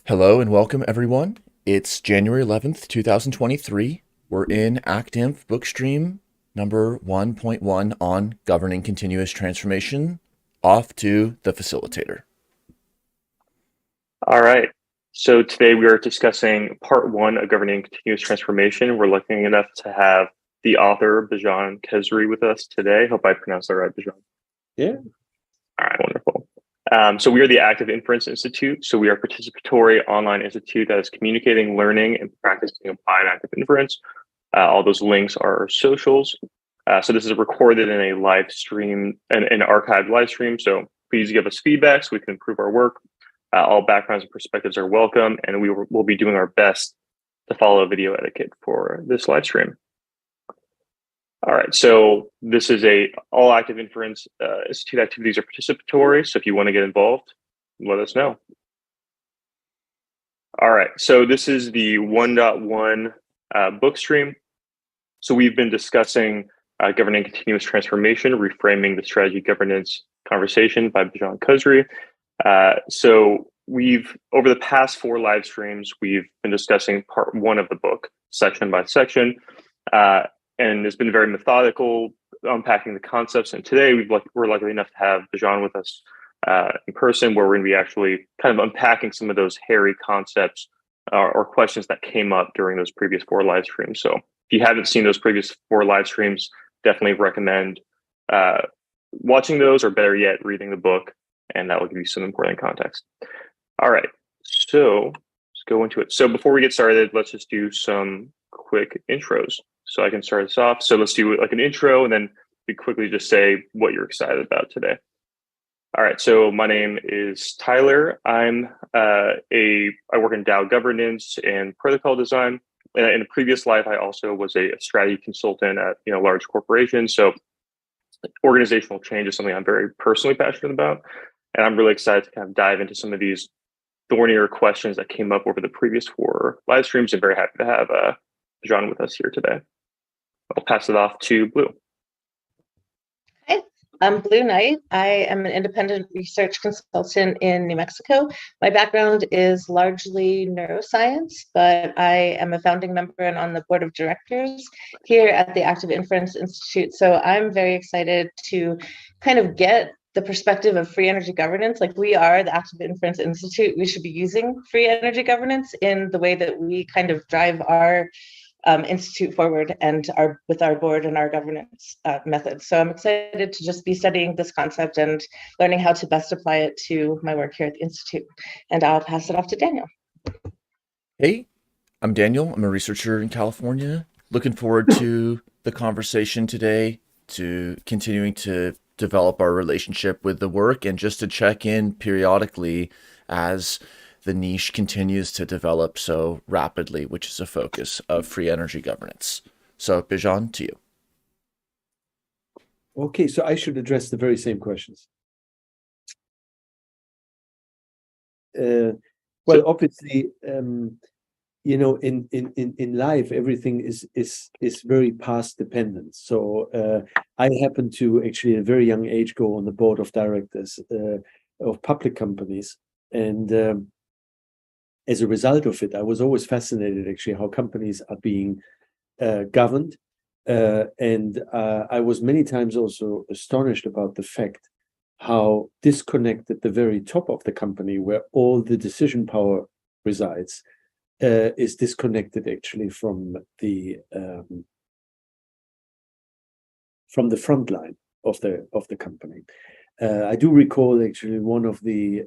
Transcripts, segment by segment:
Hello and welcome, everyone. It's January 11th, 2023. We're in ActInf BookStream number 1.1 on governing continuous transformation. Off to the facilitator. All right. So today we are discussing part one of governing continuous transformation. We're lucky enough to have the author, Bijan Khezri, with us today. Hope I pronounced that right, Bijan. Yeah. All right, wonderful. So we are the Active Inference Institute. So we are a participatory online institute that is communicating, learning, and practicing applied active inference. All those links are our socials. So this is recorded in a live stream, an archived live stream. So please give us feedback so we can improve our work. All backgrounds and perspectives are welcome, and we will be doing our best to follow video etiquette for this live stream. All right, so this is all active inference institute activities are participatory. So if you want to get involved, let us know. All right, so this is the 1.1 book stream. So we've been discussing governing continuous transformation, reframing the strategy governance conversation by Bijan Khezri. So over the past 4 live streams, we've been discussing part 1 of the book, section by section. And it's been very methodical, unpacking the concepts. And today we're lucky enough to have Bijan with us in person, where we're going to be actually kind of unpacking some of those hairy concepts or questions that came up during those previous 4 live streams. So if you haven't seen those previous 4 live streams, definitely recommend watching those, or better yet, reading the book, and that will give you some important context. All right, so let's go into it. So before we get started, let's just do some quick intros. So I can start us off. So let's do like an intro, and then we quickly just say what you're excited about today. All right, so my name is Tyler. I work in DAO governance and protocol design. In a previous life, I also was a strategy consultant at large corporations. So organizational change is something I'm very personally passionate about, and I'm really excited to kind of dive into some of these thornier questions that came up over the previous 4 live streams. I'm very happy to have Bijan with us here today. I'll pass it off to Blue. Hi, I'm Blue Knight. I am an independent research consultant in New Mexico. My background is largely neuroscience, but I am a founding member and on the board of directors here at the Active Inference Institute. So I'm very excited to kind of get the perspective of free energy governance. Like, we are the Active Inference Institute. We should be using free energy governance in the way that we kind of drive our institute forward and with our board and our governance methods. So I'm excited to just be studying this concept and learning how to best apply it to my work here at the Institute. And I'll pass it off to Daniel. Hey, I'm Daniel. I'm a researcher in California. Looking forward to the conversation today, to continuing to develop our relationship with the work, and just to check in periodically as the niche continues to develop so rapidly, which is a focus of free energy governance. So, Bijan, to you. Okay, so I should address the very same questions. Well, obviously, in life, everything is very past dependent. So I happen to actually at a very young age go on the board of directors of public companies, and as a result of it, I was always fascinated actually how companies are being governed. And I was many times also astonished about the fact how disconnected the very top of the company, where all the decision power resides, is disconnected actually from the front line of the company. I do recall actually one of the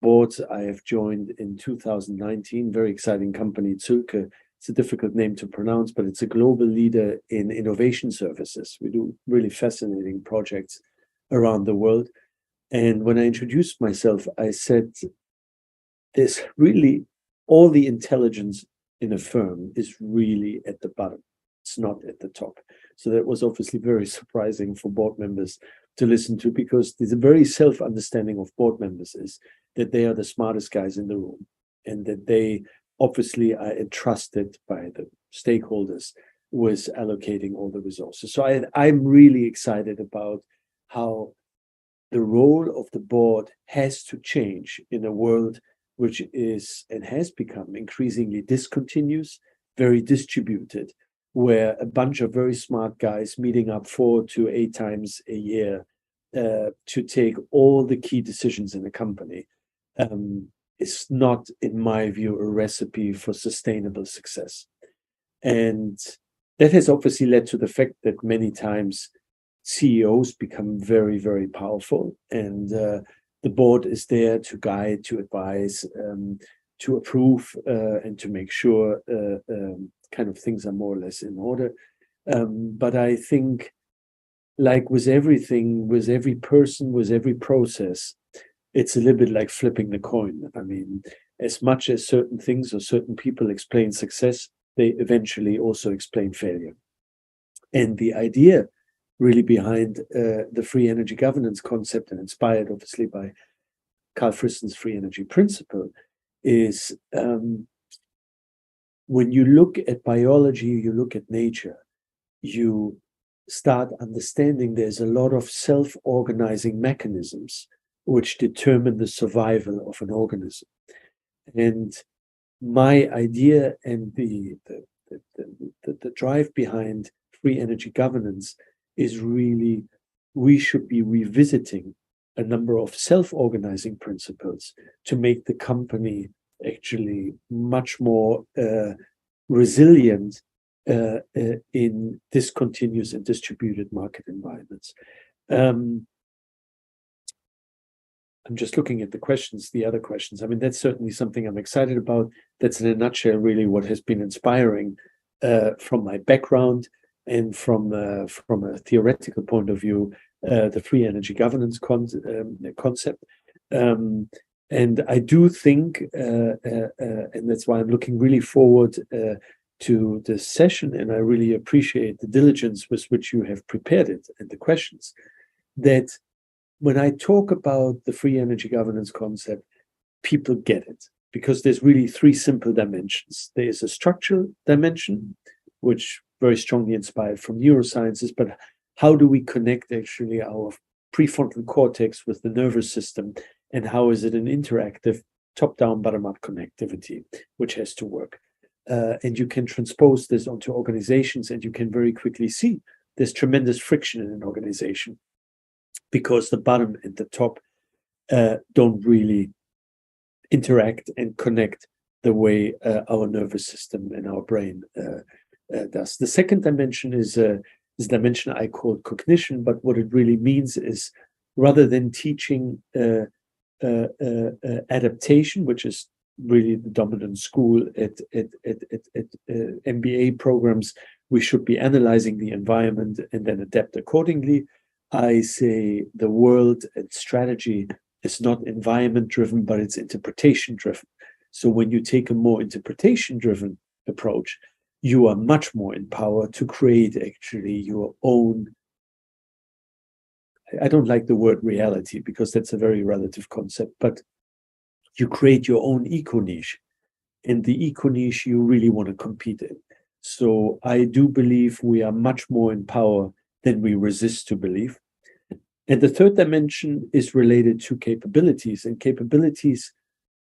boards I have joined in 2019, very exciting company, Zülke. It's a difficult name to pronounce, but it's a global leader in innovation services. We do really fascinating projects around the world. And when I introduced myself, I said, there's really all the intelligence in a firm is really at the bottom. It's not at the top. So that was obviously very surprising for board members to listen to, because there's a very self-understanding of board members is that they are the smartest guys in the room, and that they obviously are entrusted by the stakeholders with allocating all the resources. So I'm really excited about how the role of the board has to change in a world which is and has become increasingly discontinuous, very distributed, where a bunch of very smart guys meeting up 4 to 8 times a year to take all the key decisions in the company is not, in my view, a recipe for sustainable success. And that has obviously led to the fact that many times CEOs become very, very powerful, and the board is there to guide, to advise, to approve, and to make sure kind of things are more or less in order. But I think, like with everything, with every person, with every process, it's a little bit like flipping the coin. I mean, as much as certain things or certain people explain success, they eventually also explain failure. And the idea really behind the free energy governance concept, and inspired obviously by Carl Friston's free energy principle, is when you look at biology, you look at nature, you start understanding there's a lot of self-organizing mechanisms which determine the survival of an organism. And my idea and the drive behind free energy governance is really, we should be revisiting a number of self-organizing principles to make the company actually much more resilient in discontinuous and distributed market environments. I'm just looking at the questions, the other questions. I mean, that's certainly something I'm excited about. That's in a nutshell really what has been inspiring from my background and from a theoretical point of view, the free energy governance concept. And I do think, and that's why I'm looking really forward to this session, and I really appreciate the diligence with which you have prepared it and the questions, that when I talk about the free energy governance concept, people get it, because there's really 3 simple dimensions. There is a structural dimension, which very strongly inspired from neurosciences, but how do we connect actually our prefrontal cortex with the nervous system, and how is it an interactive top-down, bottom-up connectivity, which has to work. And you can transpose this onto organizations, and you can very quickly see there's tremendous friction in an organization, because the bottom and the top don't really interact and connect the way our nervous system and our brain does. The second dimension is a dimension I call cognition, but what it really means is, rather than teaching adaptation, which is really the dominant school at MBA programs, we should be analyzing the environment and then adapt accordingly. I say the world and strategy is not environment driven, but it's interpretation driven. So when you take a more interpretation driven approach, you are much more in power to create actually your own. I don't like the word reality, because that's a very relative concept, but you create your own eco niche, and the eco niche you really want to compete in. So I do believe we are much more in power than we resist to believe. And the third dimension is related to capabilities, and capabilities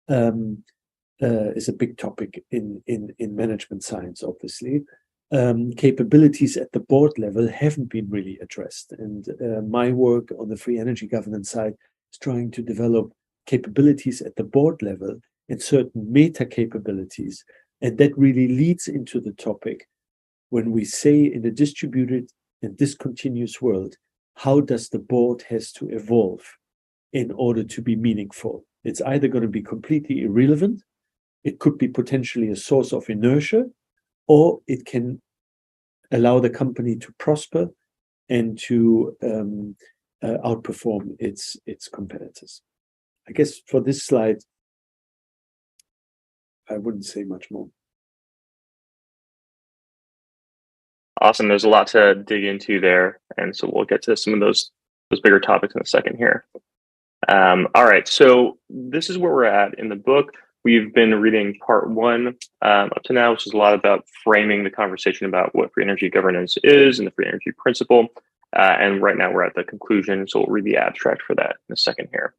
is a big topic in management science, obviously. Capabilities at the board level haven't been really addressed. And my work on the free energy governance side is trying to develop capabilities at the board level and certain meta capabilities. And that really leads into the topic when we say, in a distributed and discontinuous world, how does the board has to evolve in order to be meaningful? It's either going to be completely irrelevant, it could be potentially a source of inertia, or it can allow the company to prosper and to outperform its competitors. I guess for this slide, I wouldn't say much more. Awesome. There's a lot to dig into there, and so we'll get to some of those bigger topics in a second here. All right, so this is where we're at in the book. We've been reading part 1 up to now, which is a lot about framing the conversation about what free energy governance is and the free energy principle. And right now we're at the conclusion, so we'll read the abstract for that in a second here.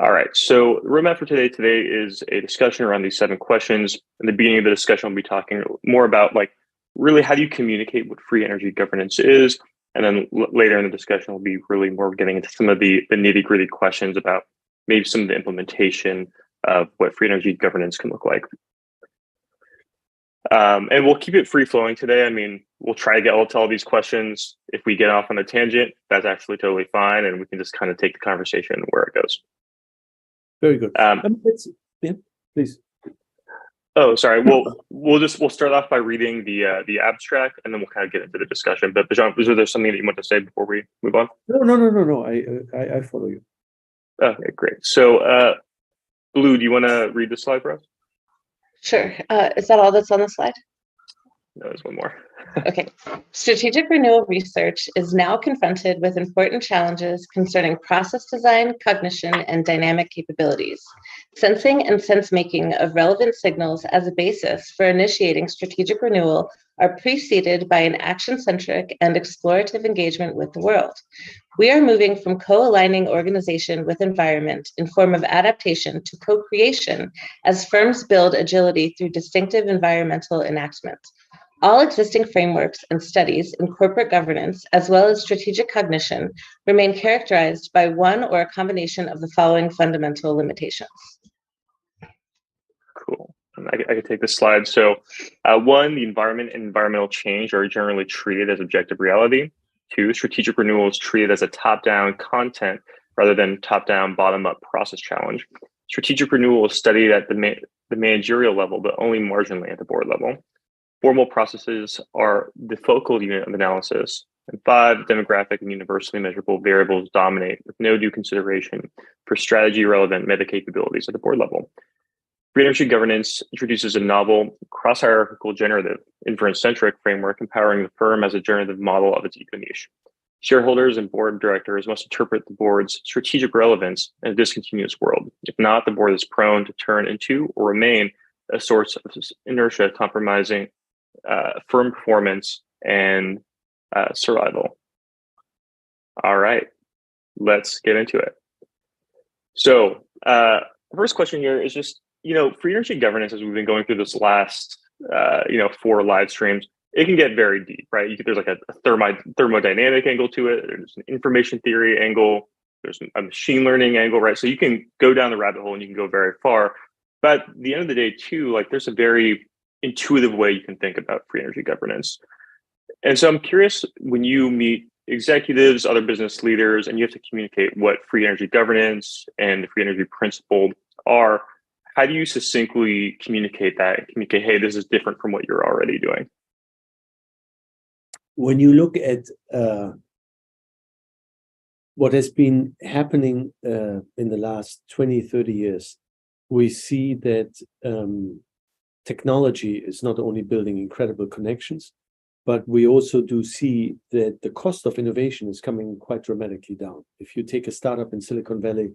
All right. So the roadmap for today is a discussion around these 7 questions. In the beginning of the discussion, we'll be talking more about like really how do you communicate what free energy governance is. And then later in the discussion, we'll be really more getting into some of the nitty-gritty questions about maybe some of the implementation of what free energy governance can look like. And we'll keep it free flowing today. I mean, we'll try to get to all these questions. If we get off on a tangent, that's actually totally fine. And we can just kind of take the conversation where it goes. Very good. Yeah, please. Oh, sorry. We'll start off by reading the abstract, and then we'll kind of get into the discussion. But Bijan, was there something that you want to say before we move on? No. I follow you. Okay, great. So, Blue, do you want to read the slide for us? Sure. Is that all that's on the slide? No, there's one more. Okay. Strategic renewal research is now confronted with important challenges concerning process design, cognition, and dynamic capabilities. Sensing and sense-making of relevant signals as a basis for initiating strategic renewal are preceded by an action-centric and explorative engagement with the world. We are moving from co-aligning organization with environment in form of adaptation to co-creation as firms build agility through distinctive environmental enactment. All existing frameworks and studies in corporate governance, as well as strategic cognition, remain characterized by one or a combination of the following fundamental limitations. Cool. I can take this slide. So, 1, the environment and environmental change are generally treated as objective reality. 2, strategic renewal is treated as a top-down content rather than top-down, bottom-up process challenge. Strategic renewal is studied at the managerial level, but only marginally at the board level. Formal processes are the focal unit of analysis. And 5, demographic and universally measurable variables dominate with no due consideration for strategy-relevant meta capabilities at the board level. Free energy governance introduces a novel, cross-hierarchical, generative, inference-centric framework empowering the firm as a generative model of its eco-niche. Shareholders and board of directors must interpret the board's strategic relevance in a discontinuous world. If not, the board is prone to turn into or remain a source of inertia compromising firm performance and survival. All right, let's get into it. So, first question here is just, free energy governance, as we've been going through this last, 4 live streams, it can get very deep, right? There's like a thermodynamic angle to it. There's an information theory angle. There's a machine learning angle, right? So you can go down the rabbit hole and you can go very far. But at the end of the day, too, like there's a very intuitive way you can think about free energy governance. And so I'm curious, when you meet executives, other business leaders, and you have to communicate what free energy governance and the free energy principle are, how do you succinctly communicate that and communicate, hey, this is different from what you're already doing? When you look at what has been happening in the last 20, 30 years, we see that technology is not only building incredible connections, but we also do see that the cost of innovation is coming quite dramatically down. If you take a startup in Silicon Valley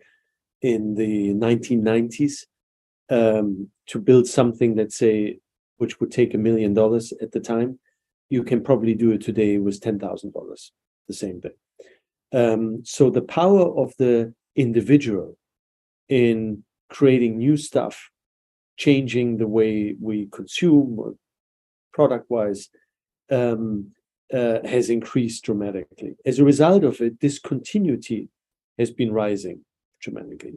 in the 1990s, to build something, let's say, which would take $1 million at the time, you can probably do it today with $10,000, the same thing. So the power of the individual in creating new stuff, changing the way we consume product-wise, has increased dramatically. As a result of it, discontinuity has been rising dramatically.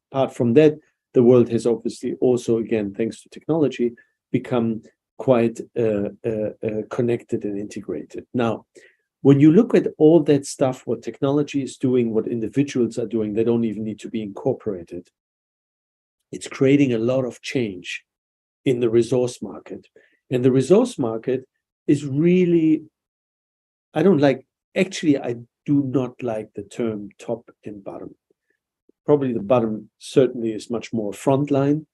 Apart from that, the world has obviously also, again, thanks to technology, become quite connected and integrated. Now, when you look at all that stuff, what technology is doing, what individuals are doing, they don't even need to be incorporated. It's creating a lot of change in the resource market. And the resource market is really, I do not like the term top and bottom. Probably the bottom certainly is much more frontline.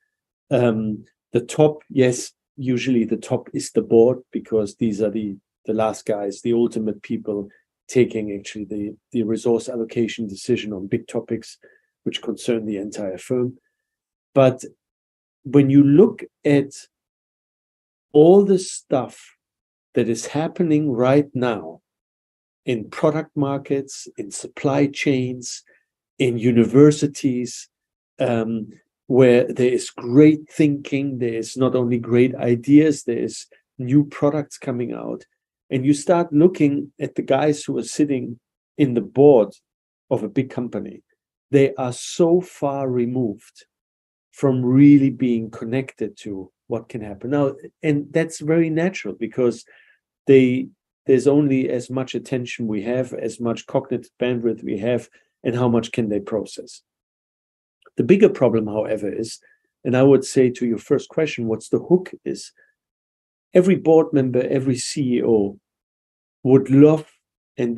The top, yes, usually the top is the board, because these are the last guys, the ultimate people taking actually the resource allocation decision on big topics which concern the entire firm. But when you look at all the stuff that is happening right now in product markets, in supply chains, in universities, where there is great thinking, there is not only great ideas, there is new products coming out. And you start looking at the guys who are sitting in the board of a big company. They are so far removed from really being connected to what can happen now. And that's very natural because there's only as much attention we have, as much cognitive bandwidth we have, and how much can they process. The bigger problem, however, is, and I would say to your first question, what's the hook is, every board member, every CEO would love, and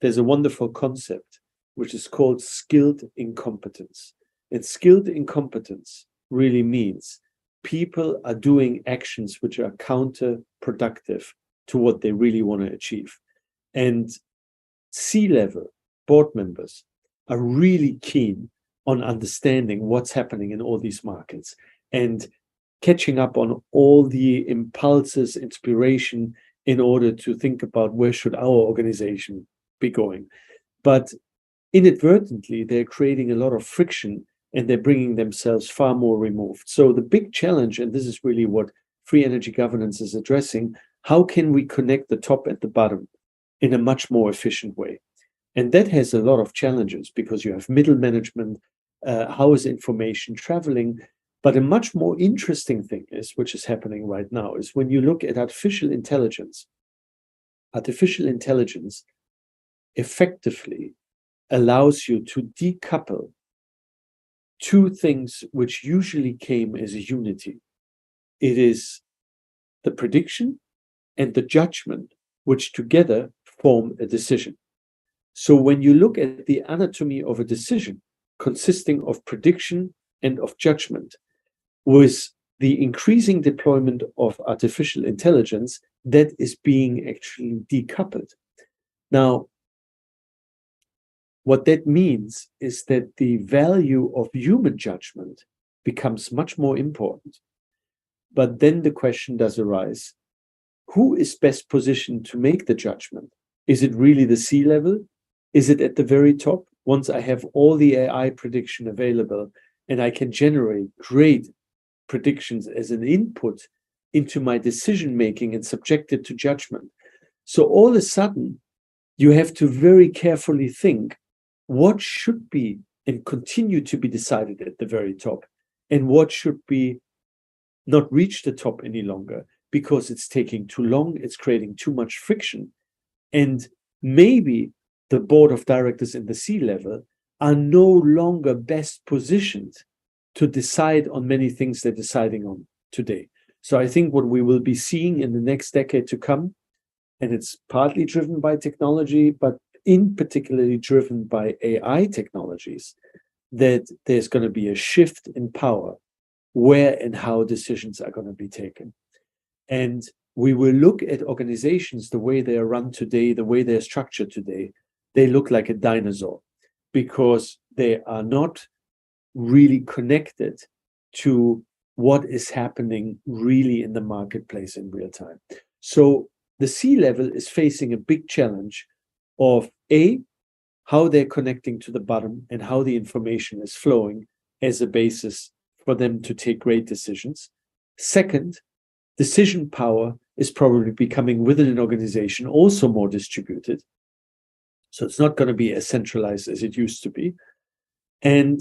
there's a wonderful concept which is called skilled incompetence. And skilled incompetence really means people are doing actions which are counterproductive to what they really want to achieve. And C-level board members are really keen on understanding what's happening in all these markets and catching up on all the impulses, inspiration, in order to think about where should our organization be going. But inadvertently, they're creating a lot of friction and they're bringing themselves far more removed. So the big challenge, and this is really what free energy governance is addressing, how can we connect the top and the bottom in a much more efficient way? And that has a lot of challenges because you have middle management, how is information traveling? But a much more interesting thing is, which is happening right now, is when you look at artificial intelligence effectively allows you to decouple two things which usually came as a unity. It is the prediction and the judgment, which together form a decision. So when you look at the anatomy of a decision consisting of prediction and of judgment, with the increasing deployment of artificial intelligence, that is being actually decoupled. Now, what that means is that the value of human judgment becomes much more important. But then the question does arise, who is best positioned to make the judgment? Is it really the C-level? Is it at the very top? Once I have all the AI prediction available and I can generate great predictions as an input into my decision making and subject it to judgment. So all of a sudden, you have to very carefully think what should be and continue to be decided at the very top, and what should be not reach the top any longer because it's taking too long, it's creating too much friction. And maybe the board of directors in the C-level are no longer best positioned to decide on many things they're deciding on today. So I think what we will be seeing in the next decade to come, and it's partly driven by technology, but in particularly driven by AI technologies, that there's going to be a shift in power where and how decisions are going to be taken. And we will look at organizations the way they are run today, the way they're structured today. They look like a dinosaur because they are not really connected to what is happening really in the marketplace in real time. So the C-level is facing a big challenge of how they're connecting to the bottom and how the information is flowing as a basis for them to take great decisions. Second, decision power is probably becoming within an organization also more distributed. So it's not going to be as centralized as it used to be. And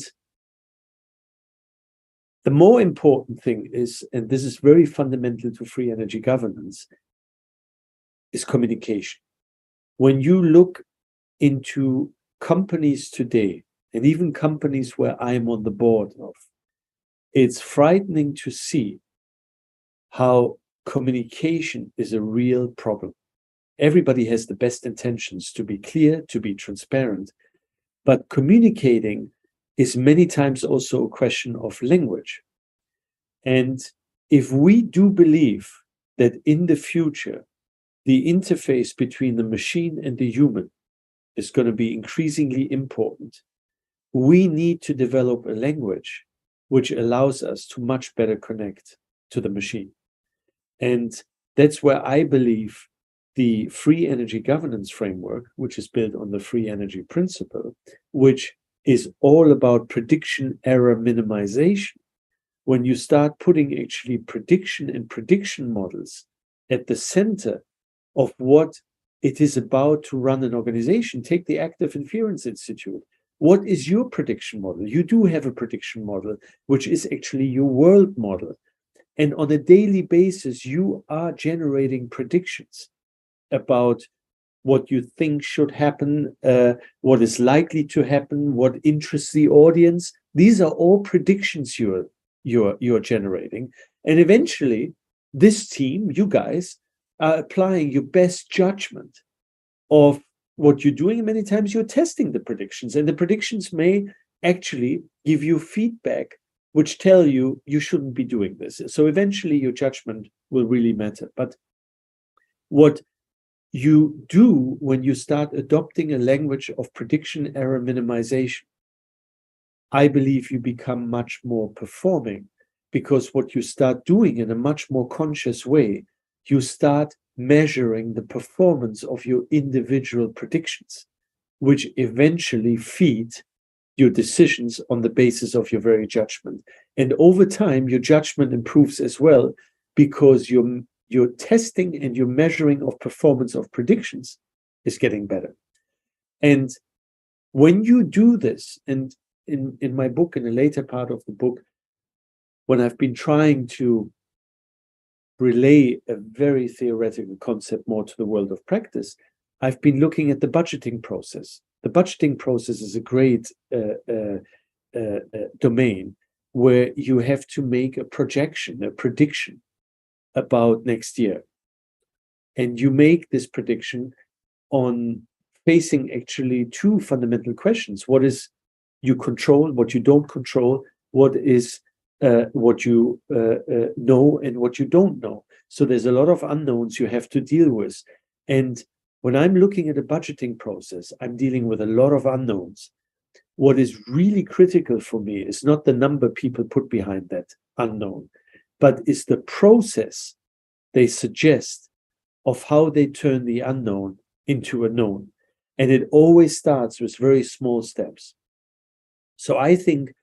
the more important thing is, and this is very fundamental to free energy governance, is communication. When you look into companies today, and even companies where I'm on the board of, it's frightening to see how communication is a real problem. Everybody has the best intentions to be clear, to be transparent, but communicating is many times also a question of language. And if we do believe that in the future, the interface between the machine and the human is going to be increasingly important, we need to develop a language which allows us to much better connect to the machine. And that's where I believe the free energy governance framework, which is built on the free energy principle, which is all about prediction error minimization. When you start putting actually prediction and prediction models at the center of what it is about to run an organization, take the Active Inference Institute. What is your prediction model? You do have a prediction model, which is actually your world model. And on a daily basis, you are generating predictions about what you think should happen, what is likely to happen, what interests the audience. These are all predictions you're generating. And eventually, this team, you guys, are applying your best judgment of what you're doing. Many times you're testing the predictions, and the predictions may actually give you feedback which tell you you shouldn't be doing this. So eventually your judgment will really matter. But what you do when you start adopting a language of prediction error minimization, I believe you become much more performing, because what you start doing in a much more conscious way, you start measuring the performance of your individual predictions, which eventually feed your decisions on the basis of your very judgment. And over time, your judgment improves as well, because your testing and your measuring of performance of predictions is getting better. And when you do this, and in my book, in the later part of the book, when I've been trying to relay a very theoretical concept more to the world of practice, I've been looking at the budgeting process. The budgeting process is a great domain where you have to make a projection, a prediction about next year. And you make this prediction on facing actually two fundamental questions. What is you control, what you don't control, what is what you know and what you don't know. So there's a lot of unknowns you have to deal with. And when I'm looking at a budgeting process, I'm dealing with a lot of unknowns. What is really critical for me is not the number people put behind that unknown, but is the process they suggest of how they turn the unknown into a known. And it always starts with very small steps. So I think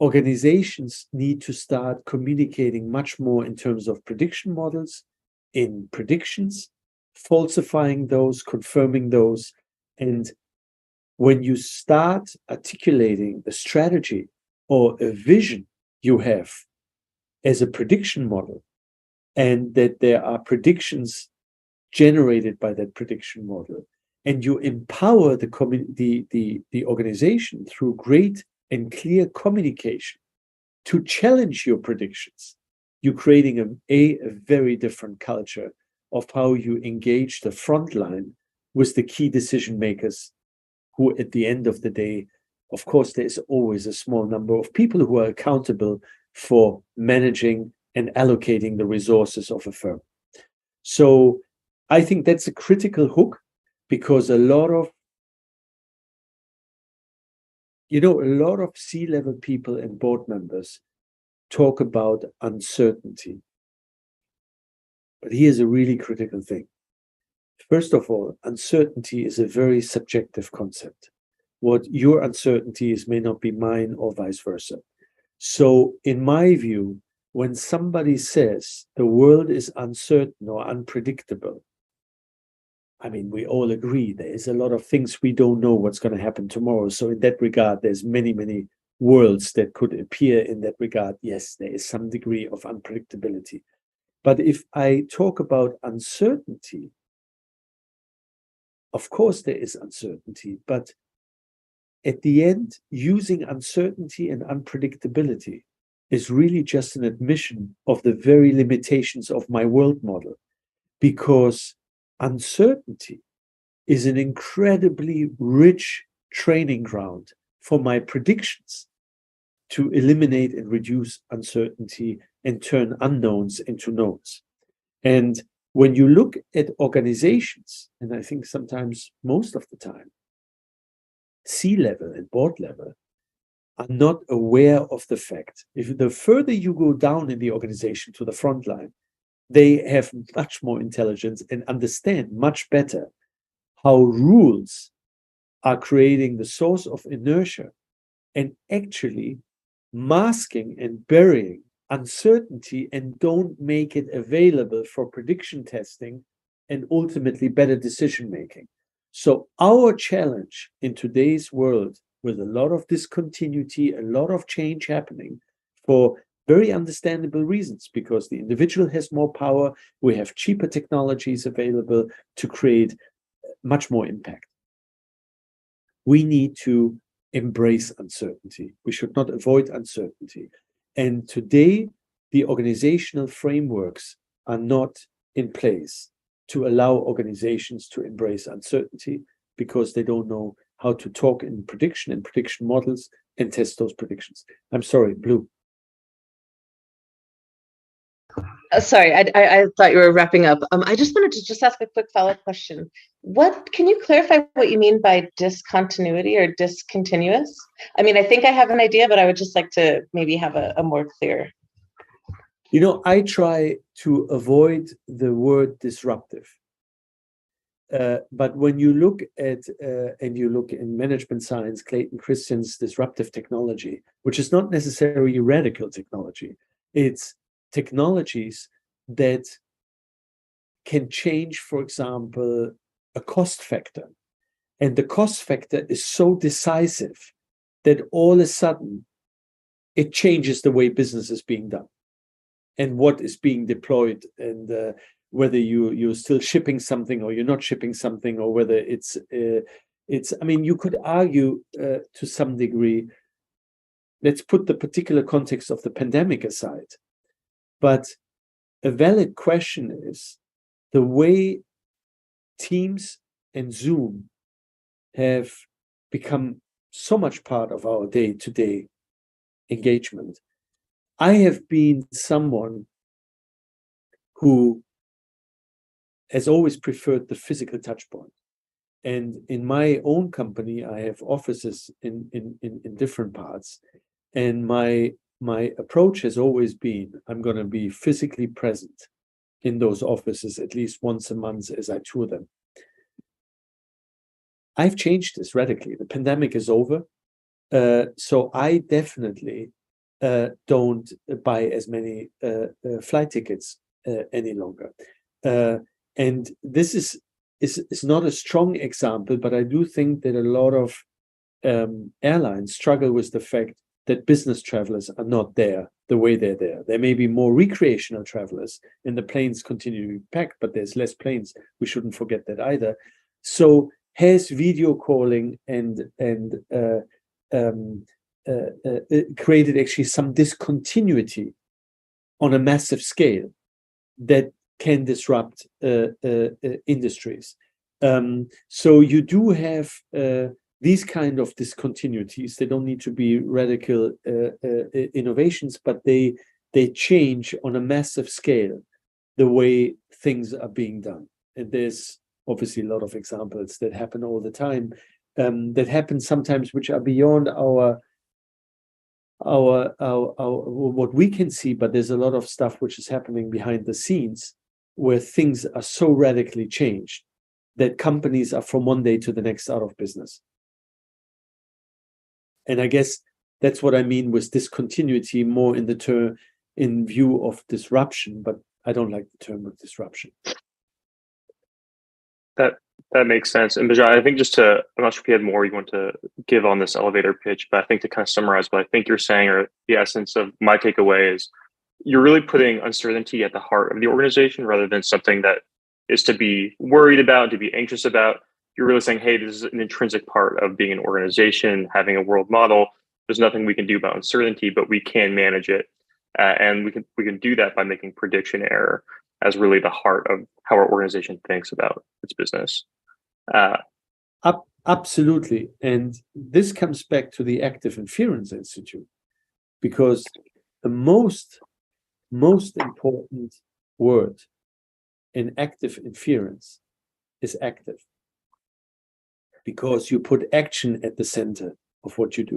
organizations need to start communicating much more in terms of prediction models, in predictions, falsifying those, confirming those. And when you start articulating the strategy or a vision you have as a prediction model, and that there are predictions generated by that prediction model, and you empower the organization through great and clear communication to challenge your predictions, you're creating a very different culture of how you engage the front line with the key decision makers, who at the end of the day, of course, there's always a small number of people who are accountable for managing and allocating the resources of a firm. So I think that's a critical hook, because a lot of C-level people and board members talk about uncertainty. But here's a really critical thing. First of all, uncertainty is a very subjective concept. What your uncertainty is may not be mine, or vice versa. So in my view, when somebody says the world is uncertain or unpredictable, I mean, we all agree there is a lot of things we don't know what's going to happen tomorrow. So in that regard, there's many, many worlds that could appear in that regard. Yes, there is some degree of unpredictability. But if I talk about uncertainty, of course there is uncertainty, but at the end, using uncertainty and unpredictability is really just an admission of the very limitations of my world model, because uncertainty is an incredibly rich training ground for my predictions to eliminate and reduce uncertainty and turn unknowns into knowns. And when you look at organizations, and I think sometimes most of the time, C-level and board level are not aware of the fact, if the further you go down in the organization to the front line, they have much more intelligence and understand much better how rules are creating the source of inertia and actually masking and burying uncertainty and don't make it available for prediction testing and ultimately better decision making. So our challenge in today's world, with a lot of discontinuity, a lot of change happening for very understandable reasons, because the individual has more power, we have cheaper technologies available to create much more impact. We need to embrace uncertainty. We should not avoid uncertainty. And today, the organizational frameworks are not in place to allow organizations to embrace uncertainty, because they don't know how to talk in prediction and prediction models and test those predictions. I'm sorry, Blue. Sorry, I thought you were wrapping up. I just wanted to just ask a quick follow-up question. Can you clarify what you mean by discontinuity or discontinuous? I mean, I think I have an idea, but I would just like to maybe have a more clear. You know, I try to avoid the word disruptive. But when you look at, and you look in management science, Clayton Christensen's disruptive technology, which is not necessarily radical technology, it's technologies that can change, for example, a cost factor. And the cost factor is so decisive that all of a sudden it changes the way business is being done and what is being deployed, and whether you're still shipping something or you're not shipping something, or whether it's I mean, you could argue to some degree, let's put the particular context of the pandemic aside, but a valid question is the way Teams and Zoom have become so much part of our day-to-day engagement. I have been someone who has always preferred the physical touch point. And in my own company, I have offices in different parts. And my approach has always been, I'm going to be physically present in those offices at least once a month as I tour them. I've changed this radically. The pandemic is over. So I definitely don't buy as many flight tickets any longer. And this is not a strong example, but I do think that a lot of airlines struggle with the fact that business travelers are not there the way they're there. There may be more recreational travelers, and the planes continue to be packed, but there's less planes. We shouldn't forget that either. So has video calling and created actually some discontinuity on a massive scale that can disrupt industries. So you do have these kind of discontinuities. They don't need to be radical innovations, but they change on a massive scale the way things are being done. And there's obviously a lot of examples that happen all the time, that happen sometimes which are beyond our what we can see, but there's a lot of stuff which is happening behind the scenes where things are so radically changed that companies are from one day to the next out of business. And I guess that's what I mean with discontinuity, more in the term in view of disruption, but I don't like the term of disruption. That makes sense. And Bijan, I think I'm not sure if you had more you want to give on this elevator pitch, but I think to kind of summarize what I think you're saying, or the essence of my takeaway, is you're really putting uncertainty at the heart of the organization rather than something that is to be worried about, to be anxious about. You're really saying, hey, this is an intrinsic part of being an organization, having a world model. There's nothing we can do about uncertainty, but we can manage it. And we can do that by making prediction error as really the heart of how our organization thinks about its business. Absolutely. And this comes back to the Active Inference Institute, because the most important word in active inference is active, because you put action at the center of what you do.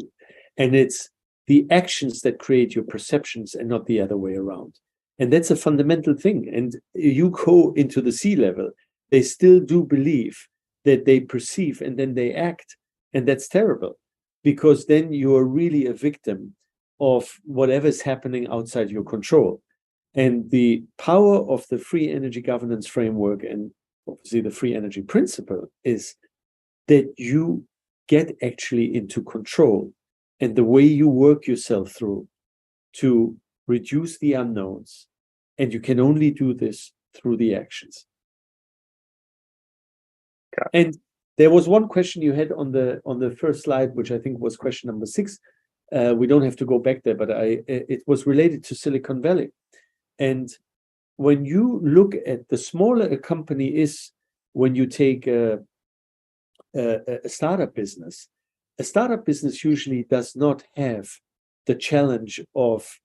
And it's the actions that create your perceptions and not the other way around. And that's a fundamental thing. And you go into the C-level, they still do believe that they perceive and then they act. And that's terrible. because then you are really a victim of whatever's happening outside your control. And the power of the free energy governance framework, and obviously the free energy principle, is that you get actually into control, and the way you work yourself through to reduce the unknowns. And you can only do this through the actions. Okay. And there was one question you had on the first slide, which I think was question number 6. We don't have to go back there, but it was related to Silicon Valley. And when you look at the smaller a company is, when you take a startup business usually does not have the challenge of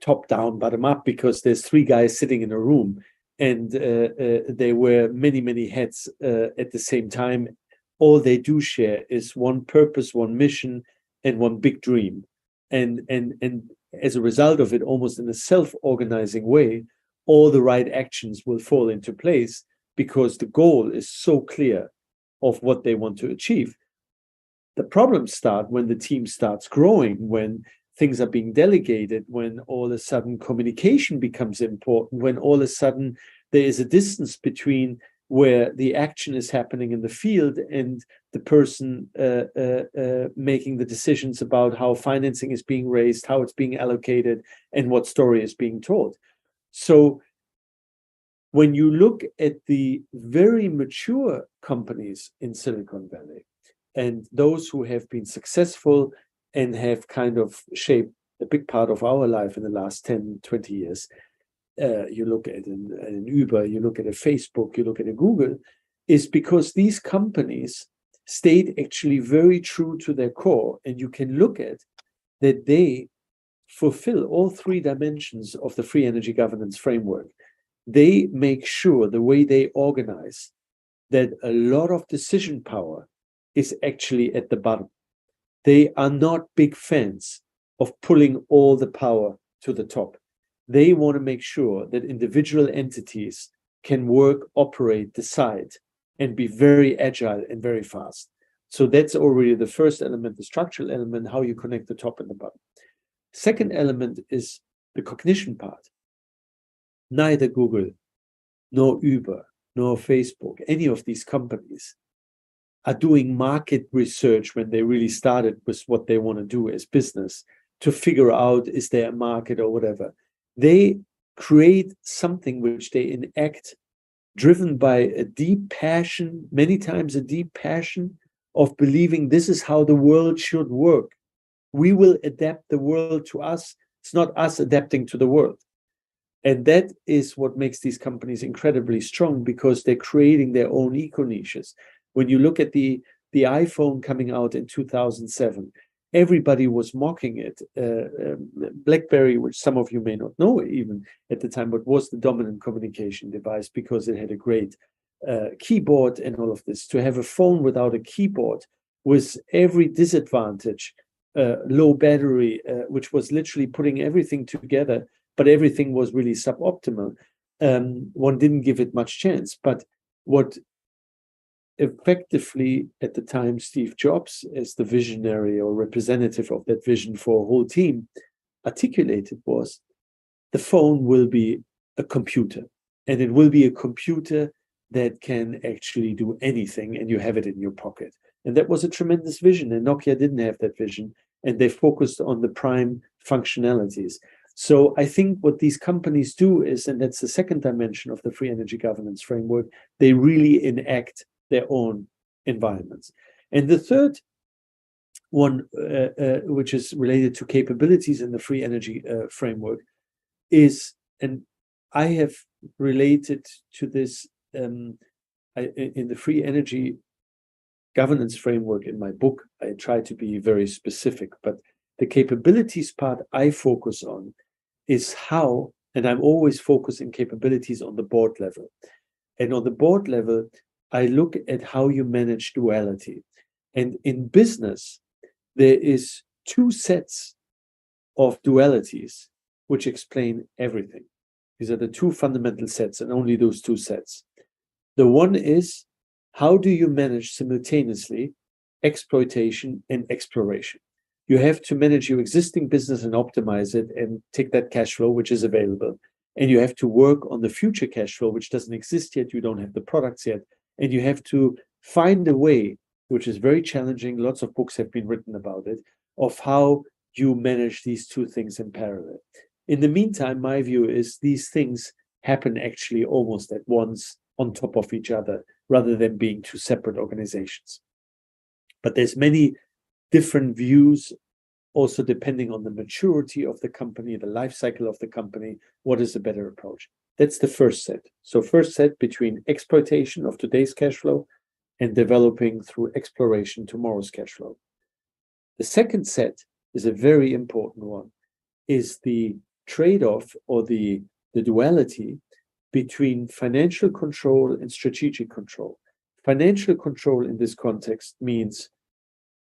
top down, bottom up, because there's 3 guys sitting in a room and they wear many hats at the same time. All they do share is one purpose, one mission, and one big dream. And as a result of it, almost in a self-organizing way, all the right actions will fall into place because the goal is so clear of what they want to achieve. The problems start when the team starts growing, when things are being delegated, when all of a sudden communication becomes important, when all of a sudden there is a distance between where the action is happening in the field and the person making the decisions about how financing is being raised, how it's being allocated, and what story is being told. So when you look at the very mature companies in Silicon Valley and those who have been successful and have kind of shaped a big part of our life in the last 10, 20 years, you look at an Uber, you look at a Facebook, you look at a Google, is because these companies stayed actually very true to their core. And you can look at that they fulfill all 3 dimensions of the free energy governance framework. They make sure the way they organize that a lot of decision power is actually at the bottom. They are not big fans of pulling all the power to the top. They want to make sure that individual entities can work, operate, decide, and be very agile and very fast. So that's already the first element, the structural element, how you connect the top and the bottom. Second element is the cognition part. Neither Google, nor Uber, nor Facebook, any of these companies are doing market research when they really started with what they want to do as business to figure out, is there a market or whatever. They create something which they enact driven by a deep passion, many times a deep passion of believing this is how the world should work. We will adapt the world to us. It's not us adapting to the world. And that is what makes these companies incredibly strong, because they're creating their own eco niches. When you look at the iPhone coming out in 2007, everybody was mocking it. BlackBerry, which some of you may not know even at the time, but was the dominant communication device because it had a great keyboard and all of this. To have a phone without a keyboard was every disadvantage, low battery, which was literally putting everything together, but everything was really suboptimal. One didn't give it much chance. But what effectively at the time Steve Jobs, as the visionary or representative of that vision for a whole team, articulated was the phone will be a computer, and it will be a computer that can actually do anything, and you have it in your pocket. And that was a tremendous vision, and Nokia didn't have that vision, and they focused on the prime functionalities. So I think what these companies do is, and that's the second dimension of the free energy governance framework, they really enact their own environments. And the third one, which is related to capabilities in the free energy framework, is, and I have related to this in the free energy governance framework in my book. I try to be very specific, but the capabilities part I focus on is how, and I'm always focusing capabilities on the board level. And on the board level, I look at how you manage duality. And in business, there is 2 sets of dualities which explain everything. These are the 2 fundamental sets, and only those 2 sets. The one is, how do you manage simultaneously exploitation, and exploration. You have to manage your existing business and optimize it and take that cash flow, which is available. And you have to work on the future cash flow, which doesn't exist yet. You don't have the products yet. And you have to find a way, which is very challenging. Lots of books have been written about it, of how you manage these two things in parallel. In the meantime, my view is these things happen actually almost at once on top of each other, rather than being two separate organizations. But there's many different views, also depending on the maturity of the company, the life cycle of the company, what is a better approach? That's the first set. So first set between exploitation of today's cash flow and developing through exploration tomorrow's cash flow. The second set is a very important one, is the trade-off or the duality between financial control and strategic control. Financial control in this context means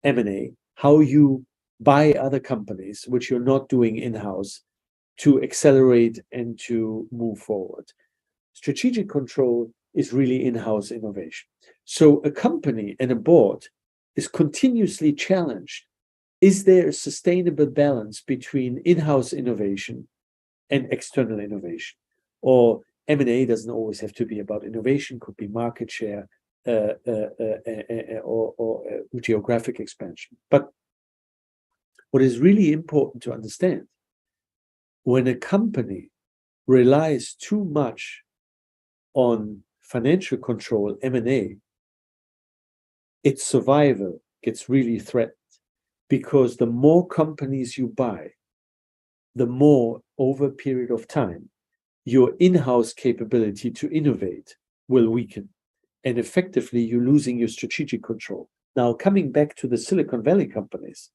M&A, how you buy other companies, which you're not doing in-house, to accelerate and to move forward. Strategic control is really in-house innovation. So a company and a board is continuously challenged. Is there a sustainable balance between in-house innovation and external innovation? Or M&A doesn't always have to be about innovation, could be market share or geographic expansion. But what is really important to understand, when a company relies too much on financial control, M&A, its survival gets really threatened, because the more companies you buy, the more over a period of time, your in-house capability to innovate will weaken. And effectively, you're losing your strategic control. Now, coming back to the Silicon Valley companies,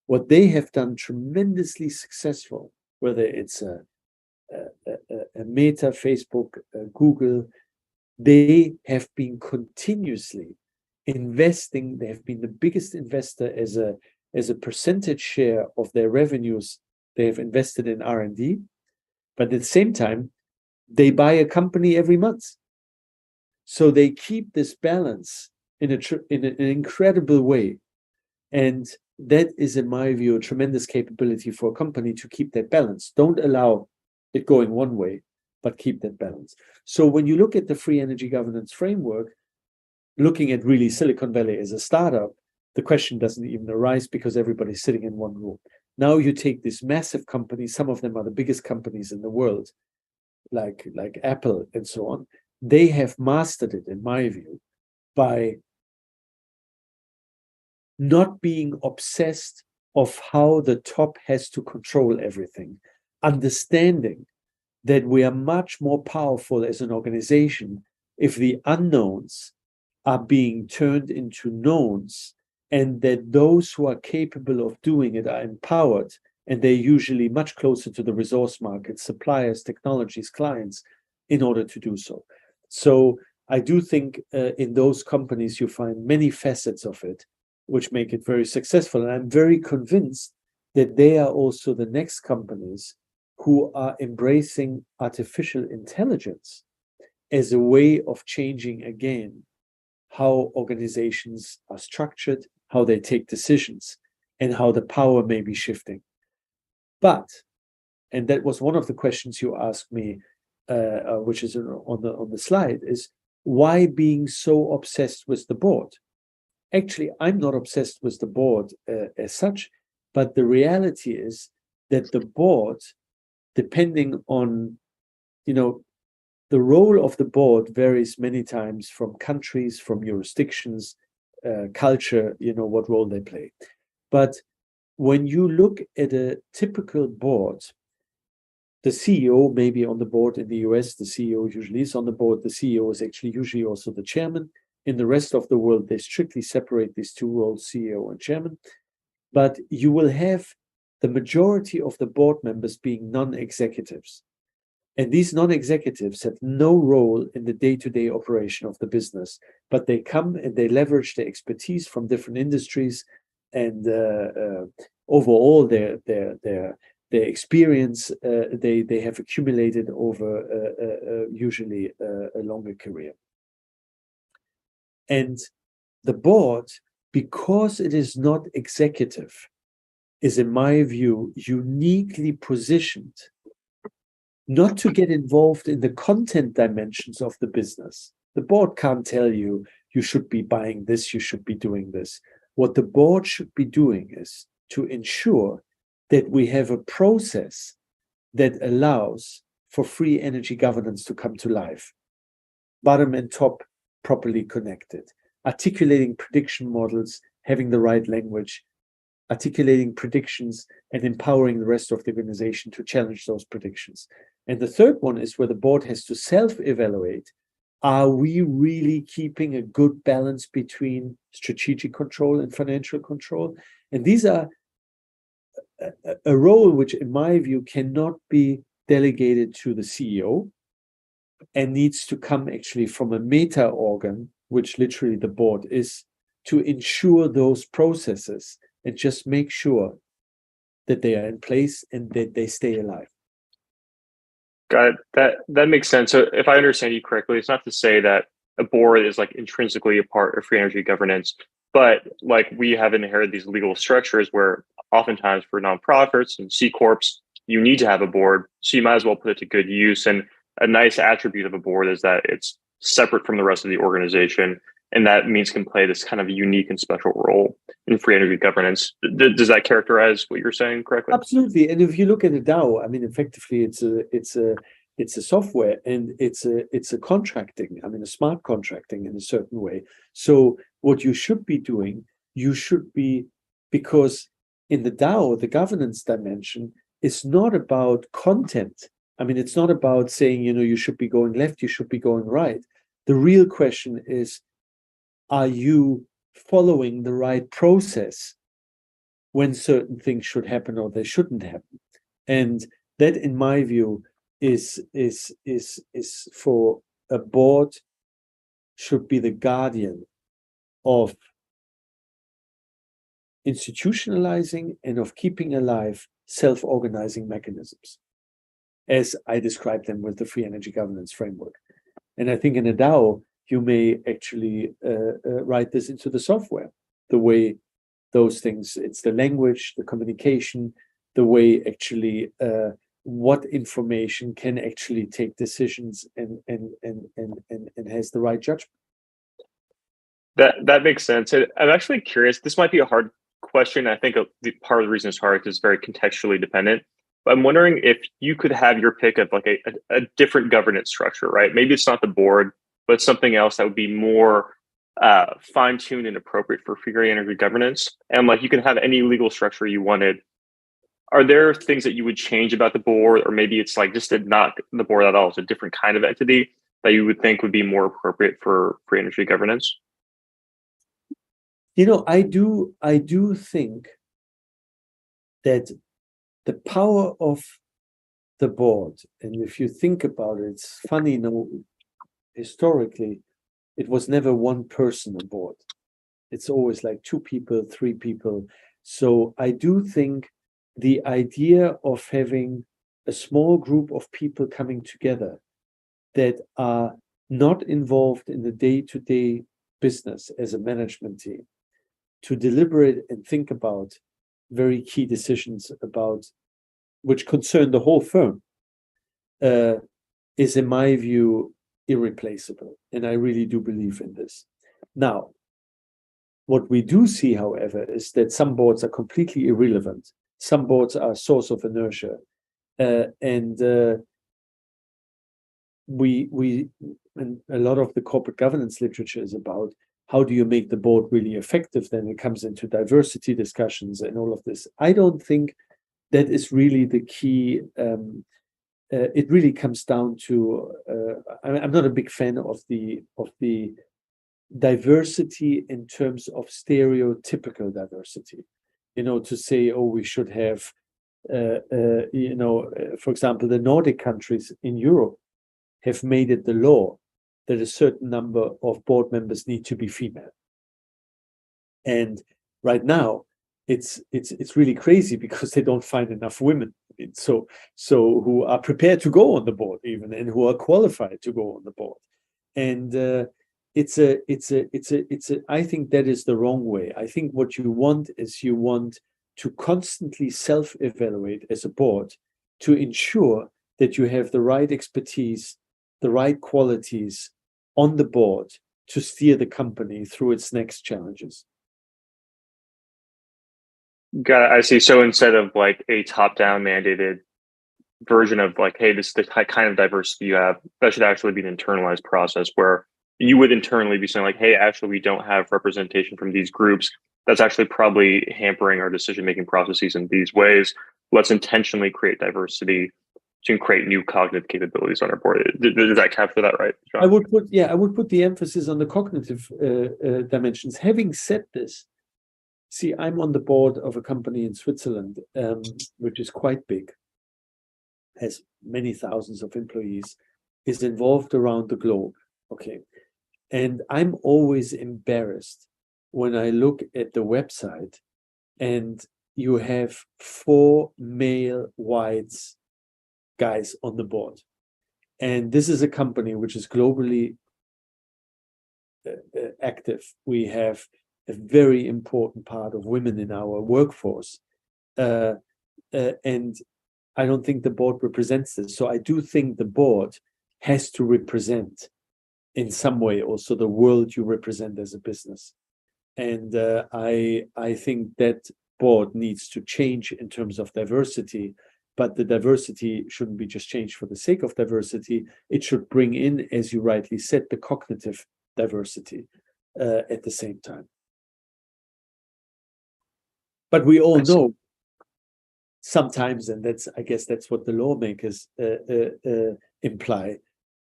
what they have done tremendously successful, whether it's a Meta, Facebook, Google, they have been continuously investing. They have been the biggest investor as a percentage share of their revenues. They have invested in R&D, but at the same time, they buy a company every month. So they keep this balance in an incredible way. And that is, in my view, a tremendous capability for a company to keep that balance. Don't allow it going one way, but keep that balance. So when you look at the free energy governance framework, looking at really Silicon Valley as a startup, the question doesn't even arise because everybody's sitting in one room. Now you take these massive companies, some of them are the biggest companies in the world, like Apple and so on. They have mastered it, in my view, by not being obsessed of how the top has to control everything, understanding that we are much more powerful as an organization if the unknowns are being turned into knowns, and that those who are capable of doing it are empowered, and they're usually much closer to the resource market, suppliers, technologies, clients, in order to do so. So I do think in those companies you find many facets of it, which make it very successful. And I'm very convinced that they are also the next companies who are embracing artificial intelligence as a way of changing again how organizations are structured, how they take decisions, and how the power may be shifting. But, and that was one of the questions you asked me, which is on the slide, is why being so obsessed with the board? Actually, I'm not obsessed with the board as such, but the reality is that the board, depending on, the role of the board varies many times from countries, from jurisdictions, culture, what role they play. But when you look at a typical board, the CEO may be on the board. In the US, the CEO usually is on the board. The CEO is actually usually also the chairman. In the rest of the world, they strictly separate these two roles, CEO and chairman. But you will have the majority of the board members being non-executives. And these non-executives have no role in the day-to-day operation of the business, but they come and they leverage their expertise from different industries, and overall their experience they have accumulated over usually a longer career. And the board because it is not executive, is, in my view, uniquely positioned not to get involved in the content dimensions of the business. The board can't tell you, you should be buying this, you should be doing this. What the board should be doing is to ensure that we have a process that allows for free energy governance to come to life, bottom and top properly connected, articulating prediction models, having the right language, articulating predictions, and empowering the rest of the organization to challenge those predictions. And the third one is where the board has to self-evaluate. Are we really keeping a good balance between strategic control and financial control? And these are a role which, in my view, cannot be delegated to the CEO and needs to come actually from a meta organ, which literally the board is, to ensure those processes and just make sure that they are in place and that they stay alive. Got it. That makes sense. So if I understand you correctly, it's not to say that a board is like intrinsically a part of free energy governance, but like we have inherited these legal structures where oftentimes for nonprofits and C Corps, you need to have a board. So you might as well put it to good use. And a nice attribute of a board is that it's separate from the rest of the organization. And that means can play this kind of unique and special role in free energy governance. Does that characterize what you're saying correctly? Absolutely. And if you look at a DAO, I mean, effectively, it's a software, and it's a contracting. I mean, a smart contracting in a certain way. So what you should be doing, because in the DAO, the governance dimension is not about content. I mean, it's not about saying, you should be going left, you should be going right. The real question is, are you following the right process when certain things should happen or they shouldn't happen? And that, in my view, is for a board should be the guardian of institutionalizing and of keeping alive self-organizing mechanisms, as I described them with the free energy governance framework. And I think in a DAO, you may actually write this into the software, the way those things, it's the language, the communication, the way actually what information can actually take decisions and has the right judgment. That makes sense. I'm actually curious. This might be a hard question. I think part of the reason it's hard is very contextually dependent. But I'm wondering if you could have your pick of like a different governance structure, right? Maybe it's not the board, but something else that would be more fine-tuned and appropriate for free energy governance. And like you can have any legal structure you wanted. Are there things that you would change about the board, or maybe it's like just not the board at all, it's a different kind of entity that you would think would be more appropriate for free energy governance? I do think that the power of the board, and if you think about it, it's funny, historically, it was never one person aboard. It's always like 2 people, 3 people. So I do think the idea of having a small group of people coming together that are not involved in the day-to-day business as a management team to deliberate and think about very key decisions about which concern the whole firm is, in my view, irreplaceable. And I really do believe in this. Now, what we do see, however, is that some boards are completely irrelevant. Some boards are a source of inertia. And a lot of the corporate governance literature is about how do you make the board really effective? Then it comes into diversity discussions and all of this. I don't think that is really the key. It really comes down to, I'm not a big fan of the diversity in terms of stereotypical diversity. To say, we should have, for example, the Nordic countries in Europe have made it the law that a certain number of board members need to be female. And right now, it's really crazy because they don't find enough women. So who are prepared to go on the board even, and who are qualified to go on the board. And I think that is the wrong way. I think what you want is you want to constantly self-evaluate as a board to ensure that you have the right expertise, the right qualities on the board to steer the company through its next challenges. Got it. I see. So instead of like a top-down mandated version of like, hey, this is the kind of diversity you have, that should actually be an internalized process where you would internally be saying like, hey, actually, we don't have representation from these groups. That's actually probably hampering our decision-making processes in these ways. Let's intentionally create diversity to create new cognitive capabilities on our board. Does that capture that right, John? I would put the emphasis on the cognitive dimensions. Having said this, see, I'm on the board of a company in Switzerland, which is quite big, has many thousands of employees, is involved around the globe. Okay. And I'm always embarrassed when I look at the website and you have 4 male whites guys on the board. And this is a company which is globally active. We have a very important part of women in our workforce. And I don't think the board represents this. So I do think the board has to represent in some way also the world you represent as a business. And I think that board needs to change in terms of diversity, but the diversity shouldn't be just changed for the sake of diversity. It should bring in, as you rightly said, the cognitive diversity at the same time. But we all know sometimes, and I guess that's what the lawmakers imply,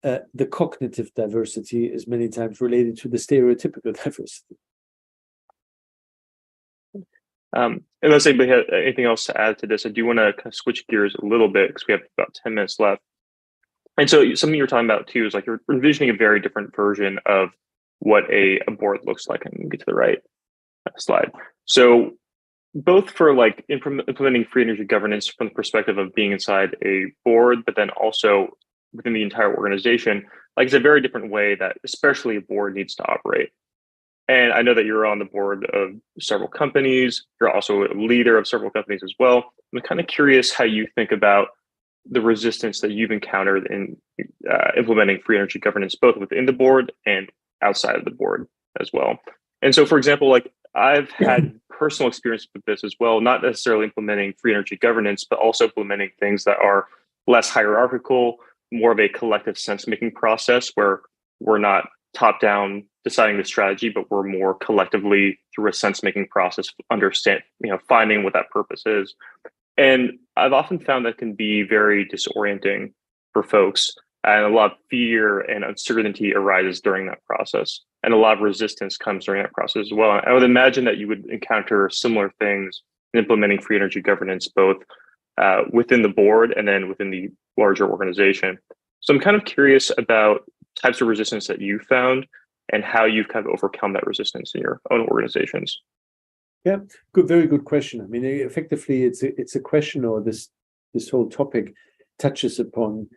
the cognitive diversity is many times related to the stereotypical diversity. Unless anybody has anything else to add to this, I do want to kind of switch gears a little bit because we have about 10 minutes left. And so something you're talking about too is like you're envisioning a very different version of what a board looks like. And get to the right slide. So both for like implementing free energy governance from the perspective of being inside a board, but then also within the entire organization, like it's a very different way that especially a board needs to operate. And I know that you're on the board of several companies. You're also a leader of several companies as well. I'm kind of curious how you think about the resistance that you've encountered in implementing free energy governance, both within the board and outside of the board as well. And so, for example, like I've had personal experience with this as well, not necessarily implementing free energy governance, but also implementing things that are less hierarchical, more of a collective sense-making process where we're not top-down deciding the strategy, but we're more collectively through a sense-making process, finding what that purpose is. And I've often found that can be very disorienting for folks, and a lot of fear and uncertainty arises during that process, and a lot of resistance comes during that process as well. I would imagine that you would encounter similar things in implementing free energy governance, both within the board and then within the larger organization. So I'm kind of curious about types of resistance that you found and how you've kind of overcome that resistance in your own organizations. Yeah, very good question. I mean, effectively, it's a question, or this whole topic touches upon.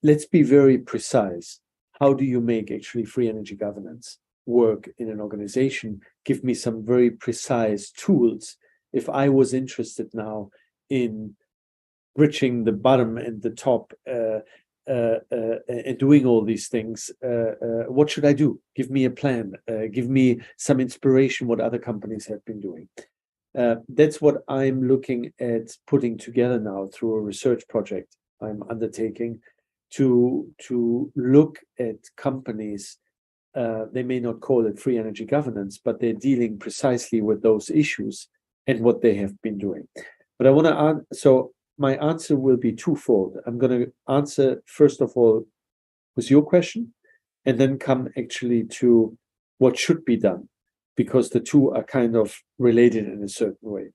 Let's be very precise. How do you make actually free energy governance work in an organization? Give me some very precise tools. If I was interested now in bridging the bottom and the top and doing all these things, what should I do? Give me a plan. Give me some inspiration what other companies have been doing. That's what I'm looking at putting together now through a research project I'm undertaking to look at companies. They may not call it free energy governance, but they're dealing precisely with those issues and what they have been doing. But I want to so my answer will be twofold. I'm going to answer, first of all, with your question, and then come actually to what should be done, because the two are kind of related in a certain way.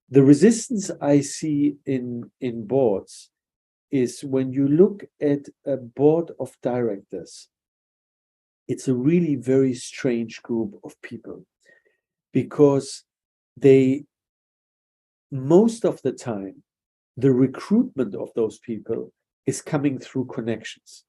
The resistance I see in boards is when you look at a board of directors, it's a really very strange group of people, because most of the time, the recruitment of those people is coming through connections.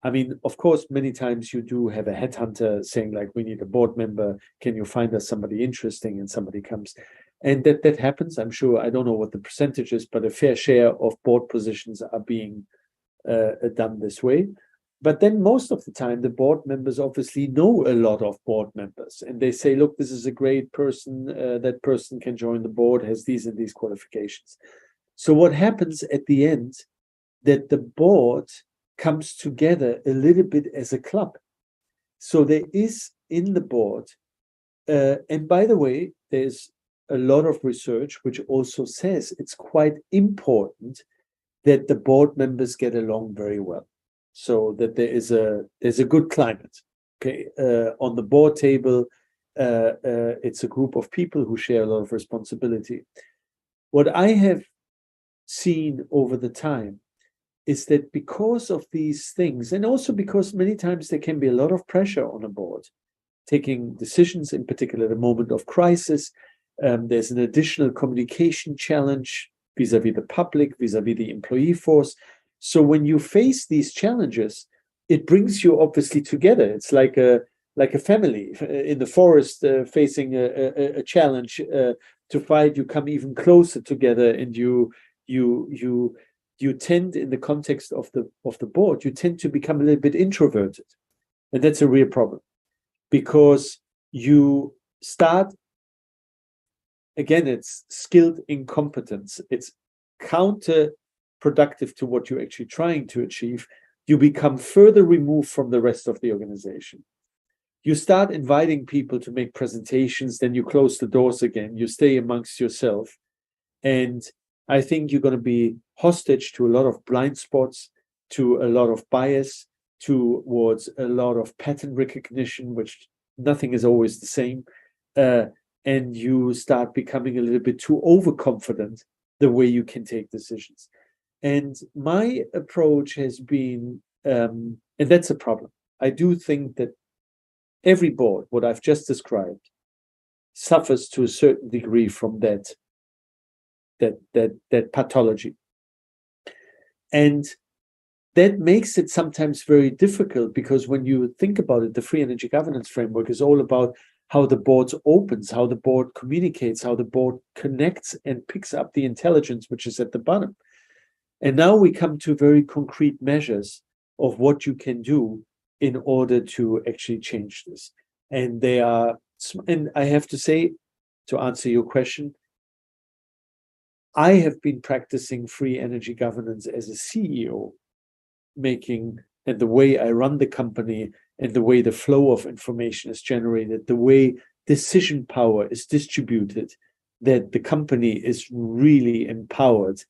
I mean, of course, many times you do have a headhunter saying like, we need a board member. Can you find us somebody interesting? And somebody comes. And that happens. I'm sure, I don't know what the percentage is, but a fair share of board positions are being done this way. But then most of the time, the board members obviously know a lot of board members. And they say, look, this is a great person. That person can join the board, has these and these qualifications. So what happens at the end, that the board comes together a little bit as a club. So there is in the board, and by the way, there's a lot of research which also says it's quite important that the board members get along very well, so that there's a good climate. Okay, on the board table, it's a group of people who share a lot of responsibility. What I have seen over the time is that because of these things, and also because many times there can be a lot of pressure on a board, taking decisions, in particular at a moment of crisis, there's an additional communication challenge vis-a-vis the public, vis-a-vis the employee force. So when you face these challenges, it brings you obviously together. It's like a family in the forest facing a challenge to fight. You come even closer together, and you tend, in the context of the board, you tend to become a little bit introverted. And that's a real problem, because you start, again, it's skilled incompetence. It's counterproductive to what you're actually trying to achieve. You become further removed from the rest of the organization. You start inviting people to make presentations, then you close the doors again. You stay amongst yourself. And I think you're going to be hostage to a lot of blind spots, to a lot of bias, towards a lot of pattern recognition, which nothing is always the same. And you start becoming a little bit too overconfident the way you can take decisions. And my approach has been, and that's a problem. I do think that every board, what I've just described, suffers to a certain degree from that pathology. And that makes it sometimes very difficult, because when you think about it, the free energy governance framework is all about how the board opens, how the board communicates, how the board connects and picks up the intelligence which is at the bottom. And now we come to very concrete measures of what you can do in order to actually change this. And they are, and I have to say, to answer your question, I have been practicing free energy governance as a CEO, and the way I run the company, and the way the flow of information is generated, the way decision power is distributed, that the company is really empowered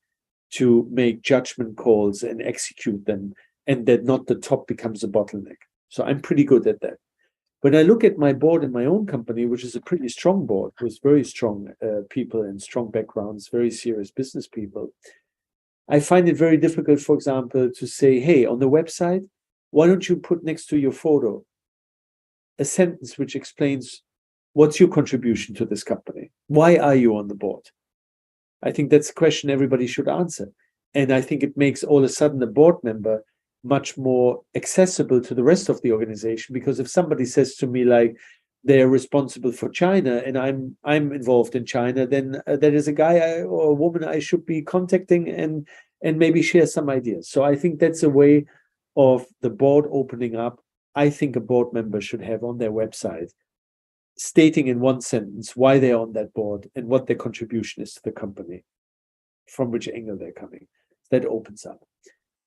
to make judgment calls and execute them, and that not the top becomes a bottleneck. So I'm pretty good at that. When I look at my board in my own company, which is a pretty strong board with very strong people and strong backgrounds, very serious business people, I find it very difficult, for example, to say, hey, on the website, why don't you put next to your photo a sentence which explains what's your contribution to this company? Why are you on the board? I think that's a question everybody should answer. And I think it makes all of a sudden a board member much more accessible to the rest of the organization, because if somebody says to me like they're responsible for China and I'm involved in China, then there is a guy or a woman I should be contacting and maybe share some ideas. So I think that's a way of the board opening up. I think a board member should have on their website stating in one sentence why they're on that board and what their contribution is to the company, from which angle they're coming. That opens up.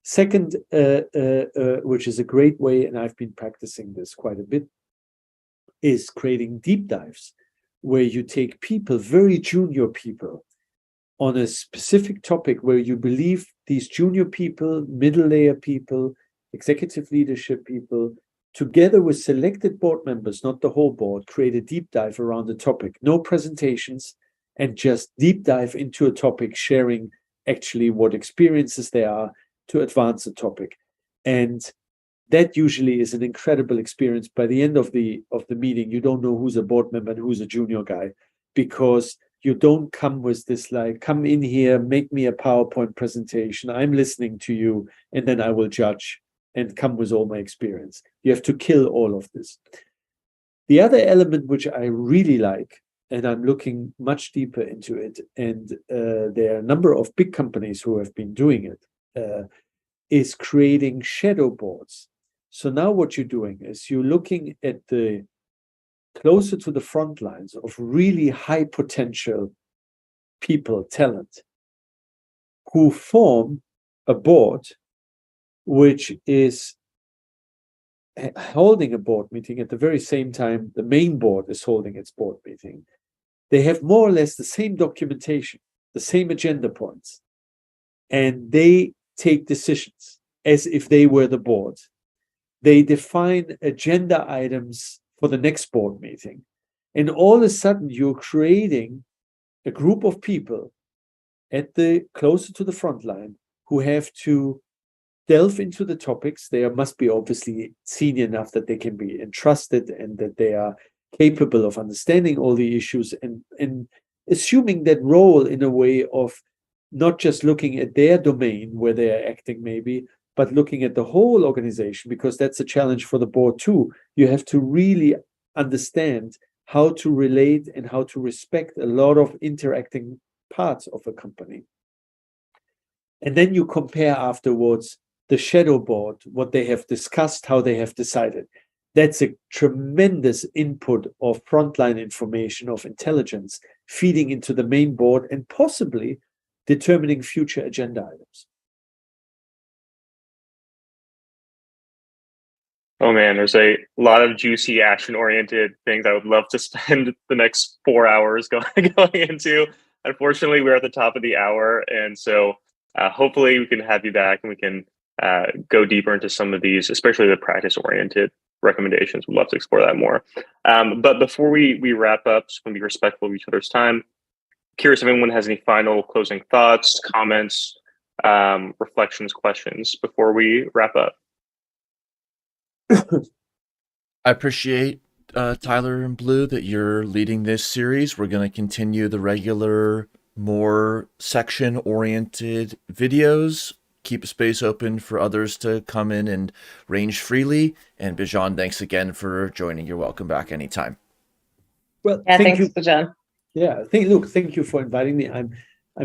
Second, which is a great way, and I've been practicing this quite a bit, is creating deep dives where you take people, very junior people, on a specific topic where you believe these junior people, middle layer people, executive leadership people, together with selected board members, not the whole board, create a deep dive around the topic. No presentations, and just deep dive into a topic, sharing actually what experiences there are to advance the topic. And that usually is an incredible experience. By the end of the meeting, you don't know who's a board member and who's a junior guy, because you don't come with this like, come in here, make me a PowerPoint presentation, I'm listening to you, and then I will judge and come with all my experience. You have to kill all of this. The other element which I really like, and I'm looking much deeper into it, and there are a number of big companies who have been doing it, is creating shadow boards. So now what you're doing is you're looking at the closer to the front lines of really high potential people, talent, who form a board which is holding a board meeting at the very same time the main board is holding its board meeting. They have more or less the same documentation, the same agenda points, and they take decisions as if they were the board. They define agenda items for the next board meeting. And all of a sudden, you're creating a group of people at the closer to the front line who have to delve into the topics. They must be obviously senior enough that they can be entrusted and that they are capable of understanding all the issues and assuming that role in a way of not just looking at their domain where they are acting maybe, but looking at the whole organization, because that's a challenge for the board too. You have to really understand how to relate and how to respect a lot of interacting parts of a company. And then you compare afterwards the shadow board, what they have discussed, how they have decided. That's a tremendous input of frontline information, of intelligence, feeding into the main board and possibly determining future agenda items. Oh man, there's a lot of juicy action-oriented things I would love to spend the next 4 hours going into. Unfortunately, we're at the top of the hour, and so hopefully we can have you back and we can go deeper into some of these, especially the practice-oriented recommendations. We'd love to explore that more. But before we wrap up, just want to be respectful of each other's time. Curious if anyone has any final closing thoughts, comments, reflections, questions before we wrap up. I appreciate, Tyler and Blue, that you're leading this series. We're going to continue the regular, more section-oriented videos, keep a space open for others to come in and range freely. And Bijan, thanks again for joining. You're welcome back anytime. Well, Yeah, thank thanks, you. Bijan. Yeah, thank you for inviting me. I'm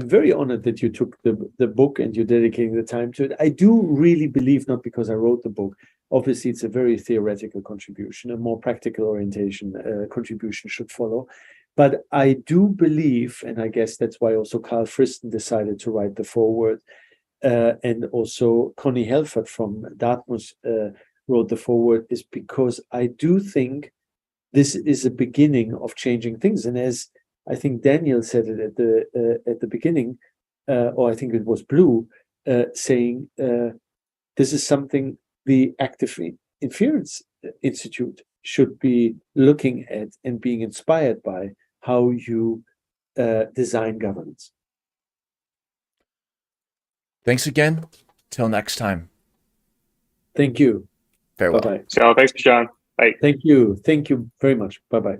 very honored that you took the book and you're dedicating the time to it. I do really believe, not because I wrote the book, obviously it's a very theoretical contribution, a more practical orientation contribution should follow. But I do believe, and I guess that's why also Carl Friston decided to write the foreword, and also Connie Helfert from Dartmouth wrote the foreword, is because I do think this is a beginning of changing things. And as I think Daniel said it at the beginning, or I think it was Blue, saying this is something the Active Inference Institute should be looking at and being inspired by, how you design governance. Thanks again. Till next time. Thank you. Farewell. Bye-bye. So thanks, Bijan. Bye. Thank you. Thank you very much. Bye-bye.